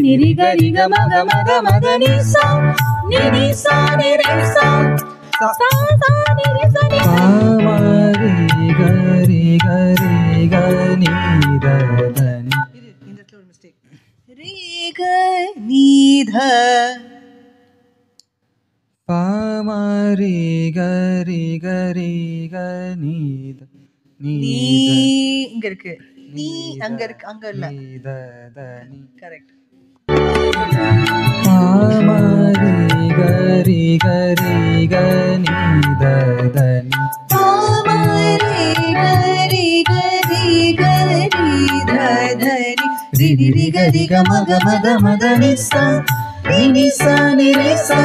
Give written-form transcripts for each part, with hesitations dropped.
நிரி கரி க மக மக மக நீ சா நிரி சா நிரி சா சா சா நிரி சா நி பாமரி கரி கரி க நீ த த நி. இந்த இடத்துல ஒரு மிஸ்டேக். ரீ க நீ த பாமரி கரி கரி க நீ த நீ இங்க இருக்கு. நீ அங்க இருக்கு, அங்க இல்ல. நீ த த நீ. கரெக்ட். பாமரி கரி கரி க நீ த த நீ. பாமரி கரி கரி க நீ த த நீ. ரி ரி ரி கரி க மக மக மக நீ சா நீ சா நி ரி சா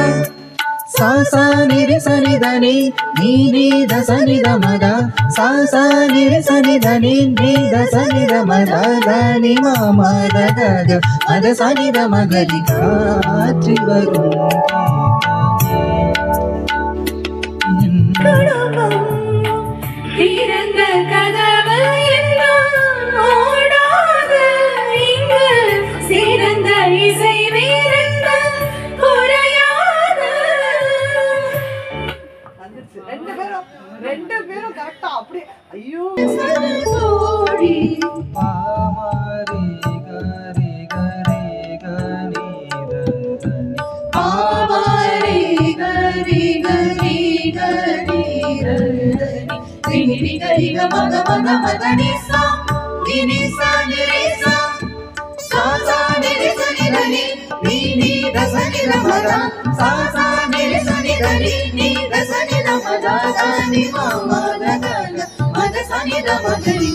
சா சா நி ரி ச நி த நி நீ நீ த ச நி த ம த சா சா நி ரி ச நி த நி நீ த ச நி த ம த த நி ம ம த க க ம த ச நி த ம க ரி காற்றில் வரும் குடும்பம் திறந்த கதவு எல்லாம் ஓடாது இங்கு சிறந்த இசை வீரர்கள் குறையாது. ரெண்டு பேரும் கரெக்டா அப்படியே. ஐயோ சோடி பாமரி கரி கரி க நீ த த நி. பாமரி கரி கரி க நீ த த நி. ரி ரி ரி கரி க மக மக மக நீ சா நி சா நி ரி சா சா சா நி ரி ச நி த நி நீ நீ த ச நி த ம த சா சா நி ரி ச நி த நி நீ த ச நி த ம த த நி ம ம த த ம த ச நி த ம க ரி